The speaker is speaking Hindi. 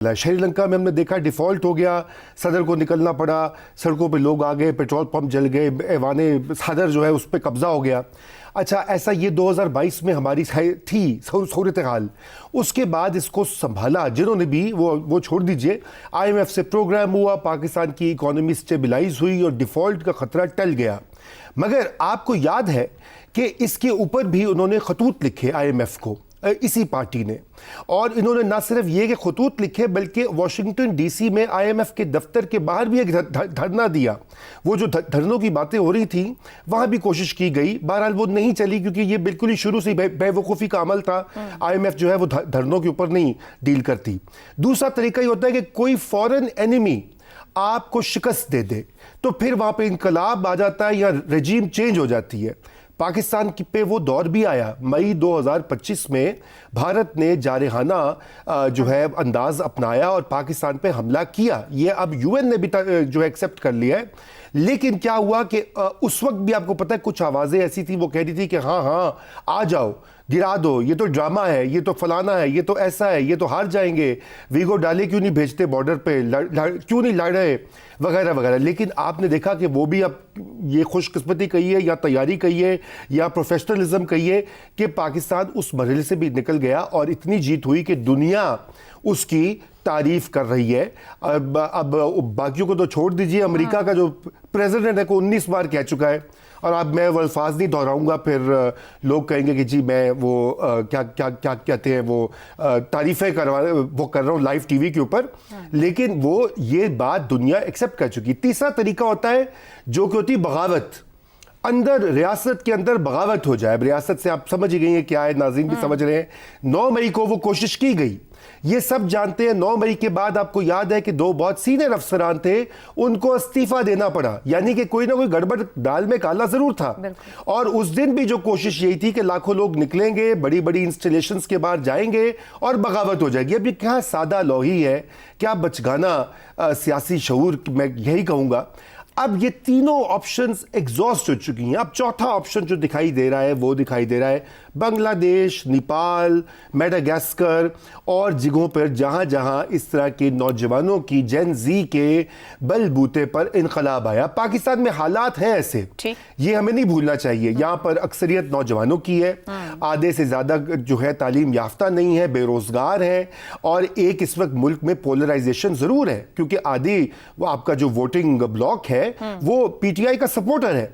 श्रीलंका में हमने देखा डिफॉल्ट हो गया, सदर को निकलना पड़ा, सड़कों पे लोग आ गए, पेट्रोल पंप जल गए, ऐवाने सदर जो है उस पर कब्जा हो गया। अच्छा, ऐसा ये 2022 में हमारी थी सूरत हाल। उसके बाद इसको संभाला जिन्होंने भी, वो छोड़ दीजिए, IMF से प्रोग्राम हुआ, पाकिस्तान की इकोनॉमी स्टेबलाइज हुई और डिफ़ॉल्ट का ख़तरा टल गया। मगर आपको याद है कि इसके ऊपर भी उन्होंने खतूत लिखे IMF को, इसी पार्टी ने, और इन्होंने ना सिर्फ ये कि खतूत लिखे बल्कि वाशिंगटन DC में IMF के दफ्तर के बाहर भी एक धरना दिया। वो जो धरनों की बातें हो रही थी वहाँ भी कोशिश की गई, बहरहाल वो नहीं चली क्योंकि ये बिल्कुल ही शुरू से बेवकूफ़ी का अमल था। IMF जो है वो धरनों के ऊपर नहीं डील करती। दूसरा तरीका ये होता है कि कोई फॉरेन एनिमी आपको शिकस्त दे दे तो फिर वहाँ पे इनकलाब आ जाता है या रजीम चेंज हो जाती है। पाकिस्तान पे वो दौर भी आया। मई 2025 में भारत ने जारहाना जो है अंदाज अपनाया और पाकिस्तान पे हमला किया। ये अब UN ने भी जो है एक्सेप्ट कर लिया है। लेकिन क्या हुआ कि उस वक्त भी आपको पता है कुछ आवाज़ें ऐसी थी, वो कह रही थी कि हाँ हाँ आ जाओ, गिरा दो, ये तो ड्रामा है, ये तो फलाना है, ये तो ऐसा है, ये तो हार जाएंगे, वीगो डाले क्यों नहीं भेजते बॉर्डर पे, क्यों नहीं लड़ रहे, वगैरह वगैरह। लेकिन आपने देखा कि वो भी अब ये खुशकिस्मती कहिए या तैयारी कहिए या प्रोफेशनलिज्म कहिए कि पाकिस्तान उस मरहले से भी निकल गया और इतनी जीत हुई कि दुनिया उसकी तारीफ कर रही है। अब बाकियों को तो छोड़ दीजिए, अमेरिका का जो प्रेसिडेंट है को 19 बार कह चुका है, और अब मैं वो अल्फाज नहीं दोहराऊंगा, फिर लोग कहेंगे कि जी मैं वो क्या क्या क्या कहते हैं वो तारीफ़ें वो कर रहा हूँ लाइव TV के ऊपर। लेकिन वो ये बात दुनिया एक्सेप्ट कर चुकी। तीसरा तरीका होता है जो कि होती बगावत, अंदर रियासत के अंदर बगावत हो जाए। रियासत से आप समझ ही गई हैं क्या है, नाज़रीन भी समझ रहे हैं। 9 मई को वो कोशिश की गई, ये सब जानते हैं। 9 मई के बाद आपको याद है कि 2 बहुत सीनियर अफसरान थे, उनको इस्तीफा देना पड़ा, यानी कि कोई ना कोई गड़बड़ दाल में काला जरूर था। और उस दिन भी जो कोशिश यही थी कि लाखों लोग निकलेंगे, बड़ी बड़ी इंस्टॉलेशंस के बाहर जाएंगे और बगावत हो जाएगी। अब ये क्या सादा लोही है, क्या बचगाना सियासी शऊर, मैं यही कहूँगा। अब ये तीनों ऑप्शंस एग्जॉस्ट हो चुकी हैं। अब चौथा ऑप्शन जो दिखाई दे रहा है वो दिखाई दे रहा है बांग्लादेश, नेपाल, मेडागास्कर और जगहों पर जहां जहां इस तरह के नौजवानों की जेन जी के बलबूते पर इनकलाब आया। पाकिस्तान में हालात हैं ऐसे, ये हमें नहीं भूलना चाहिए। यहाँ पर अक्सरियत नौजवानों की है, आधे से ज्यादा जो है तालीम याफ्ता नहीं है, बेरोजगार है, और एक इस वक्त मुल्क में पोलराइजेशन जरूर है क्योंकि आधी वो आपका जो वोटिंग ब्लॉक है वो PTI का सपोर्टर है।